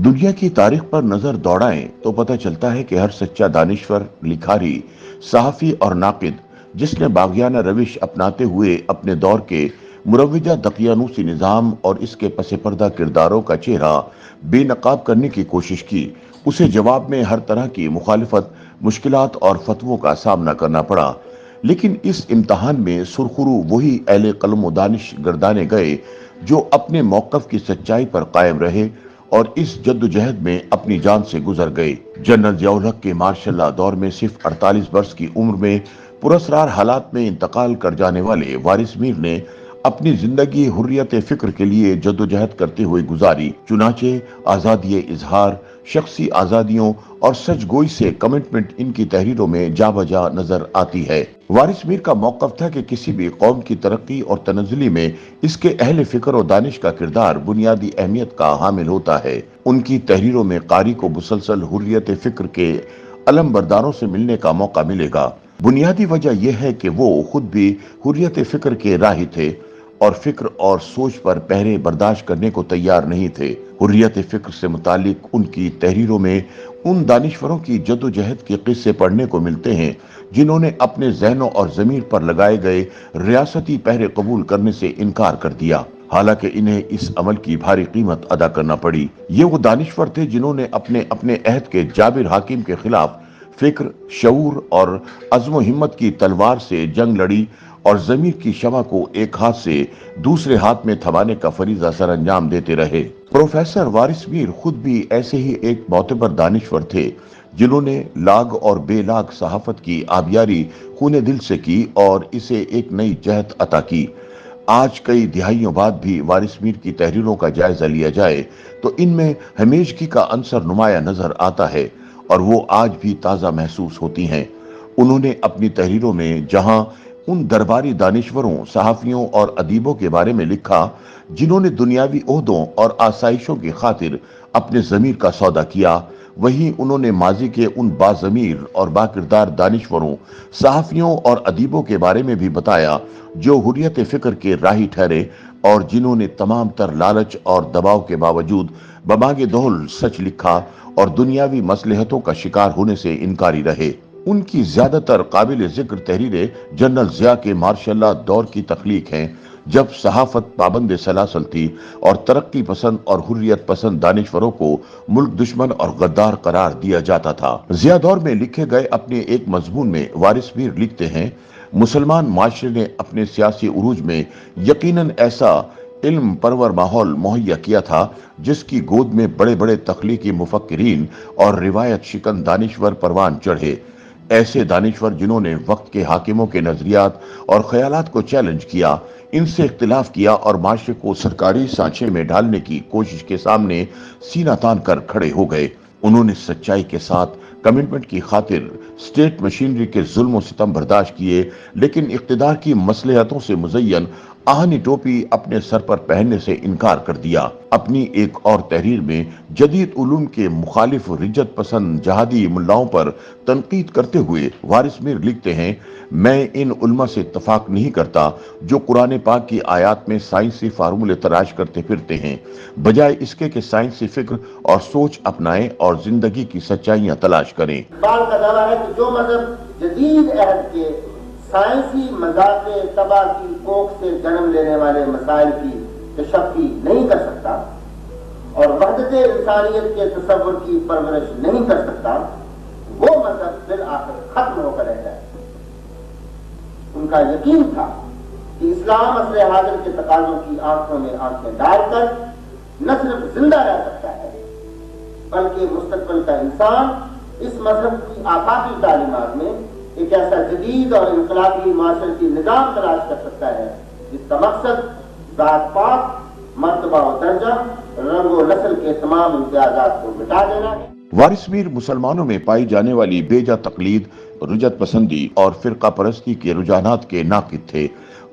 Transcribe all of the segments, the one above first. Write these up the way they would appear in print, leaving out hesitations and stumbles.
दुनिया की तारीख पर नजर दौड़ाएं तो पता चलता है कि हर सच्चा दानिश्वर, लिखारी, सहाफी और नाकिद जिसने बागियाना रविश अपनाते हुए अपने दौर के मुरव्विजा दकियानूसी निज़ाम और इसके पसे पर्दा किरदारों का चेहरा बेनकाब करने की कोशिश की, उसे जवाब में हर तरह की मुखालिफत, मुश्किलात और फतवों का सामना करना पड़ा। लेकिन इस इम्तहान में सुरखरू वही अहले कलम व दानिश गर्दाने गए जो अपने मौक़िफ़ की सच्चाई पर कायम रहे और इस जद्दोजहद में अपनी जान से गुजर गए। जनरल ज़ियाउल हक के मार्शल लॉ दौर में सिर्फ 48 वर्ष की उम्र में पुरस्कार हालात में इंतकाल कर जाने वाले वारिस मीर ने अपनी जिंदगी हुर्रियत फिक्र के लिए जद्दोजहद करते हुए गुजारी। चुनाचे आज़ादी इजहार, शख्सी आज़ादियों और सचगोई से कमिटमेंट इनकी तहरीरों में जा बजा नजर आती है। वारिस मीर का मौक़िफ़ था कि किसी भी कौम की तरक्की और तनज़्ज़ुली में इसके अहले फिक्र और दानिश का किरदार बुनियादी अहमियत का हामिल होता है। उनकी तहरीरों में कारी को मुसलसल हुर्रियत फिक्र के अलम बरदारों से मिलने का मौका मिलेगा। बुनियादी वजह यह है कि वो खुद भी हुर्रियत फिक्र के राही थे और फिक्र और सोच पर पहरे बर्दाश्त करने को तैयार नहीं थे। हुर्रियत फिक्र से मुतालिक उनकी तहरीरों में उन दानिश्वरों की जद्दोजहद के किस्से पढ़ने को मिलते हैं जिन्होंने अपने ज़हनों और ज़मीर पर लगाए गए रियासती पहरे कबूल करने से इनकार कर दिया, हालांकि इन्हें इस अमल की भारी कीमत अदा करना पड़ी। ये वो दानिश्वर थे जिन्होंने अपने अपने अहद के जाबिर हाकिम के खिलाफ फिक्र, शऊर और अज़्म हिम्मत की तलवार से जंग लड़ी और ज़मीर की शमा को एक हाथ से दूसरे हाथ में थमाने का फरीज़ा सर अंजाम देते रहे। प्रोफेसर वारिस मीर खुद भी ऐसे ही एक मोतबर दानिश्वर थे जिन्होंने लाग और बेलाग सहाफत की आबियारी खूने दिल से की और इसे एक नई जहत अता की। आज कई दिहाइयों बाद भी वारिस मीर की तहरीरों का जायजा लिया जाए तो इनमें हमेशगी का अंसर नुमाया नजर आता है और वो आज भी ताज़ा महसूस होती हैं। उन्होंने अपनी तहरीरों में जहां उन दरबारी दानिश्वरों, सहाफियों और अदीबों के बारे में लिखा जिन्होंने दुनियावी ओहदों और आसाइशों की खातिर अपने ज़मीर का सौदा किया, वहीं उन्होंने माजी के उन बाज़मीर और बाकिरदार दानिश्वरों, सहाफियों और अदीबों के बारे में भी बताया जो हुर्रियत फिक्र के राही ठहरे और जिन्होंने तमाम तर लालच और दबाव के बावजूद बमागे दोहल सच लिखा और दुनियावी मसलहतों का शिकार होने से इनकारी रहे। उनकी ज्यादातर काबिल जिक्र तहरीरें जनरल ज़िया के मार्शल लॉ दौर की तख्लीक हैं, जब सहाफत पाबंद सलासल थी और तरक्की पसंद और हुर्रियत पसंद दानिश्वरों को मुल्क दुश्मन और गद्दार करार दिया जाता था। ज़िया दौर में लिखे गए अपने एक मजमून में वारिस मीर लिखते हैं, मुसलमान माशरे ने अपने सियासी उरूज में यकीनन ऐसा इल्म परवर माहौल मुहैया किया था जिसकी गोद में बड़े बड़े तख्लीकी मुफक्किरीन और रिवायत शिकन दानिश्वर परवान चढ़े। ऐसे दानिश्वर जिन्होंने वक्त के हाकिमों के नजरियात और ख्यालात को चैलेंज किया, इनसे इख्तिलाफ किया और माशरे को सरकारी सांचे में ढालने की कोशिश के सामने सीना तान कर खड़े हो गए। उन्होंने सच्चाई के साथ कमिटमेंट की खातिर स्टेट मशीनरी के जुल्म और सितम बर्दाश्त किए, लेकिन इख्तिदार की मसलहतों से मुज़य्यन आहनी टोपी अपने सर पर पहनने से इनकार कर दिया। अपनी एक और तहरीर में जदीद उलूम के मुखालिफ रिज्जत पसंद जहादी मुल्लाओं पर तनकीद करते हुए वारिस मीर लिखते हैं, मैं इन उलमा से इत्तफाक नहीं करता जो कुरान पाक की आयात में साइंसी फार्मूले तलाश करते फिरते हैं, बजाय इसके कि साइंसी फिक्र और सोच अपनाएं और जिंदगी की सच्चाइयां तलाश करें। इकबाल का दावा है कि जो मजहब जदीद अहद के साइंसी मजाक़े तबाह की कोख से जन्म लेने वाले मसाइल की तशफ़ी नहीं कर सकता और वहदत इंसानियत के तसव्वुर की परवरिश नहीं कर सकता, वो मजहब फिर आखिर खत्म होकर रह जाए। उनका यकीन था कि इस्लाम असले हाजिर के तकाज़ों की आंखों में आंखें डालकर न सिर्फ जिंदा रह सकता है बल्कि मुस्तक़बिल का इंसान इस मजहब की आफाकी तालीमात में एक ऐसा जदीद और इनकलाबी माशरती निज़ाम तलाश कर सकता है जिसका मकसद ज़ात पाक, मर्तबा और दर्जा, रंग और नस्ल के तमाम इम्तियाज़ात को मिटा देना है। वारिस मीर मुसलमानों में पाई जाने वाली बेजा तकलीद, रुजत पसंदी और फिरका परस्ती के रुझानात के नाकिद थे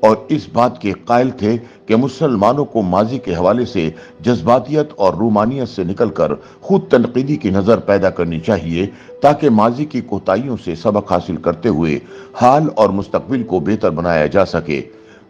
और इस बात के कायल थे कि मुसलमानों को माजी के हवाले से जज्बातियत और रूमानियत से निकलकर खुद तनकीदी की नज़र पैदा करनी चाहिए ताकि माजी की कोताहियों से सबक हासिल करते हुए हाल और मुस्तकबिल को बेहतर बनाया जा सके।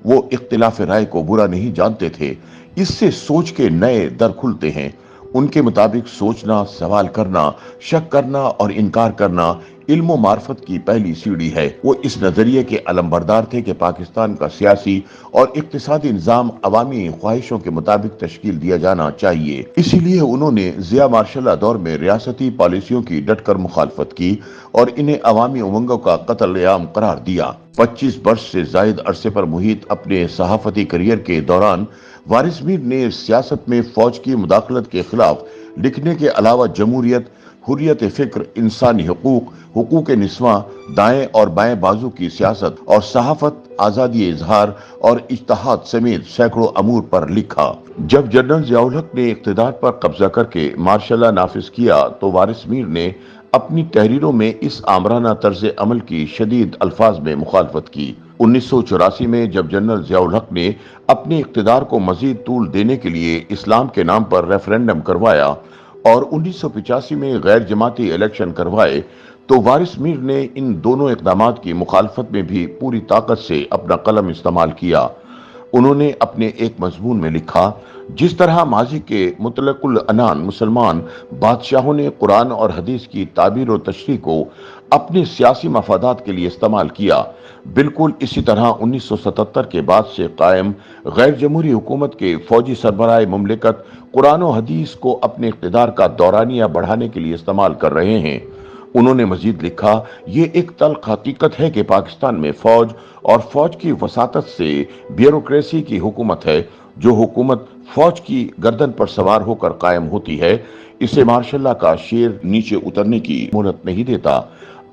वो इख्तिलाफ राय को बुरा नहीं जानते थे, इससे सोच के नए दर खुलते हैं। ان کے مطابق سوچنا، سوال کرنا، شک کرنا اور انکار کرنا علم و معرفت کی پہلی سیڑھی ہے۔ وہ اس نظریے کے علمبردار تھے کہ پاکستان کا سیاسی اور اقتصادی نظام عوامی خواہشوں کے مطابق تشکیل دیا جانا چاہیے۔ اسی لیے انہوں نے ضیاء مارشل دور میں ریاستی پالیسیوں کی ڈٹ کر مخالفت کی اور انہیں عوامی امنگوں کا قتل عام قرار دیا۔ 25 برس سے زائد عرصے پر محیط اپنے صحافتی کیریئر کے دوران وارث میر نے سیاست میں فوج کی مداخلت کے خلاف لکھنے کے علاوہ جمہوریت، حریت فکر، انسانی حقوق، حقوق نسواں، دائیں اور بائیں بازو کی سیاست اور صحافت، آزادی اظہار اور اجتہاد سمیت سینکڑوں امور پر لکھا۔ جب جنرل ضیاء الحق نے اقتدار پر قبضہ کر کے مارشل لا نافذ کیا تو وارث میر نے اپنی تحریروں میں اس آمرانہ طرز عمل کی شدید الفاظ میں مخالفت کی۔ 1984 میں جب جنرل ضیاء الحق نے اپنے اقتدار کو مزید طول دینے کے لیے اسلام کے نام پر ریفرینڈم کروایا اور 1985 میں غیر جماعتی الیکشن کروائے تو وارث میر نے ان دونوں اقدامات کی مخالفت میں بھی پوری طاقت سے اپنا قلم استعمال کیا۔ انہوں نے اپنے ایک مضمون میں لکھا، جس طرح ماضی کے مطلق العنان مسلمان بادشاہوں نے قرآن اور حدیث کی تعبیر و تشریح کو اپنے سیاسی مفادات کے لیے استعمال کیا، بالکل اسی طرح 1977 کے بعد سے قائم غیر جمہوری حکومت کے فوجی سربراہ مملکت قرآن و حدیث کو اپنے اقتدار کا دورانیہ بڑھانے کے لیے استعمال کر رہے ہیں۔ انہوں نے مزید لکھا، یہ ایک تلخ حقیقت ہے کہ پاکستان میں فوج اور فوج کی وساطت سے بیوروکریسی کی حکومت ہے۔ جو حکومت فوج کی گردن پر سوار ہو کر قائم ہوتی ہے، اسے مارشل لا کا شیر نیچے اترنے کی مہلت نہیں دیتا۔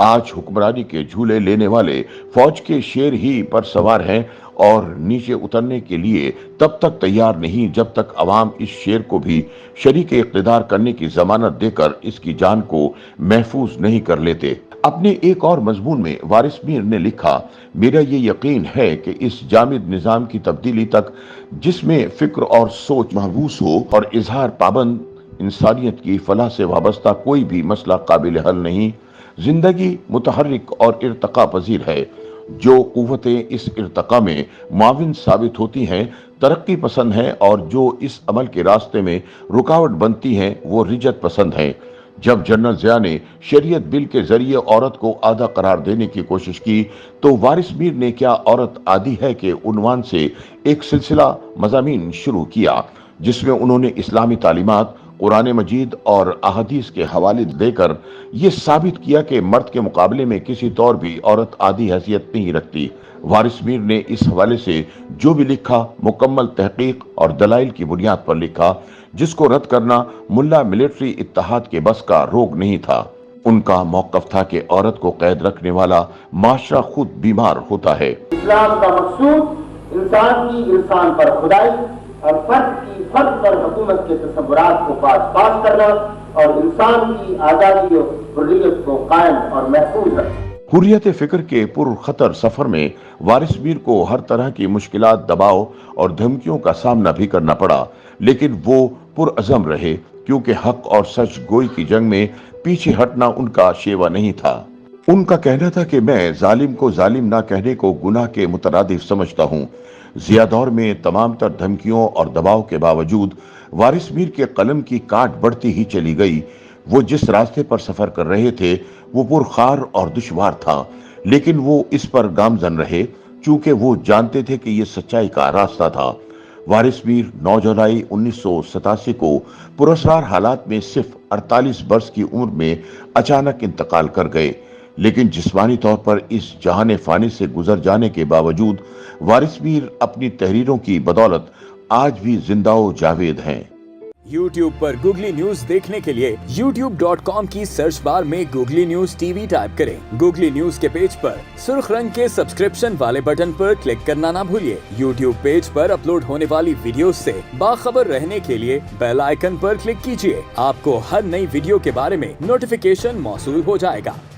آج حکمرانی کے جھولے لینے والے فوج کے شیر ہی پر سوار ہیں اور نیچے اترنے کے لیے تب تک تیار نہیں جب تک عوام اس شیر کو بھی شریک اقتدار کرنے کی ضمانت دے کر اس کی جان کو محفوظ نہیں کر لیتے۔ اپنے ایک اور مضمون میں وارث میر نے لکھا، میرا یہ یقین ہے کہ اس جامد نظام کی تبدیلی تک جس میں فکر اور سوچ محبوس ہو اور اظہار پابند، انسانیت کی فلاح سے وابستہ کوئی بھی مسئلہ قابل حل نہیں۔ زندگی متحرک اور ارتقا پذیر ہے۔ جو قوتیں اس ارتقا میں معاون ثابت ہوتی ہیں ترقی پسند ہیں، اور جو اس عمل کے راستے میں رکاوٹ بنتی ہیں وہ رجت پسند ہیں۔ جب جنرل ضیاء نے شریعت بل کے ذریعے عورت کو آدھا قرار دینے کی کوشش کی تو وارث میر نے کیا عورت آدھی ہے کہ عنوان سے ایک سلسلہ مضامین شروع کیا، جس میں انہوں نے اسلامی تعلیمات، قرآن مجید اور احادیث کے حوالے دے کر یہ ثابت کیا کہ مرد کے مقابلے میں کسی طور بھی عورت آدھی حیثیت نہیں رکھتی۔ وارث میر نے اس حوالے سے جو بھی لکھا مکمل تحقیق اور دلائل کی بنیاد پر لکھا، جس کو رد کرنا ملا ملٹری اتحاد کے بس کا روگ نہیں تھا۔ ان کا موقف تھا کہ عورت کو قید رکھنے والا معاشرہ خود بیمار ہوتا ہے۔ اسلام کا مقصود انسان کی انسان پر خدائی اور فرد کی فرد پر حکومت کے تصورات کو پاس کرنا اور انسان کی آزادی اور حریت کو قائم اور محفوظ رکھنا۔ حریت فکر کے پر خطر سفر میں وارث میر کو ہر طرح کی مشکلات، دباؤ اور دھمکیوں کا سامنا بھی کرنا پڑا، لیکن وہ پرعزم رہے، کیونکہ حق اور سچ گوئی کی جنگ میں پیچھے ہٹنا ان کا شیوا نہیں تھا۔ ان کا کہنا تھا کہ میں ظالم کو ظالم نہ کہنے کو گناہ کے مترادف سمجھتا ہوں۔ ضیاء دور میں تمام تر دھمکیوں اور دباؤ کے باوجود وارث میر کے قلم کی کاٹ بڑھتی ہی چلی گئی۔ وہ جس راستے پر سفر کر رہے تھے وہ پرخار اور دشوار تھا، لیکن وہ اس پر گامزن رہے چونکہ وہ جانتے تھے کہ یہ سچائی کا راستہ تھا۔ وارث میر 9 جولائی 1987 کو پراسرار حالات میں صرف 48 برس کی عمر میں اچانک انتقال کر گئے، لیکن جسمانی طور پر اس جہان فانی سے گزر جانے کے باوجود وارث میر اپنی تحریروں کی بدولت آج بھی زندہ و جاوید ہیں۔ YouTube پر گوگلی نیوز دیکھنے کے لیے youtube.com کی سرچ بار میں googly news T V type کریں۔ گوگلی نیوز کے پیج پر سرخ رنگ کے سبسکرپشن والے بٹن پر کلک کرنا نہ بھولیے۔ YouTube پیج پر اپلوڈ ہونے والی ویڈیوز سے باخبر رہنے کے لیے بیل آئیکن پر کلک کیجیے۔ آپ کو ہر نئی ویڈیو کے بارے میں نوٹیفیکیشن موصول ہو جائے گا۔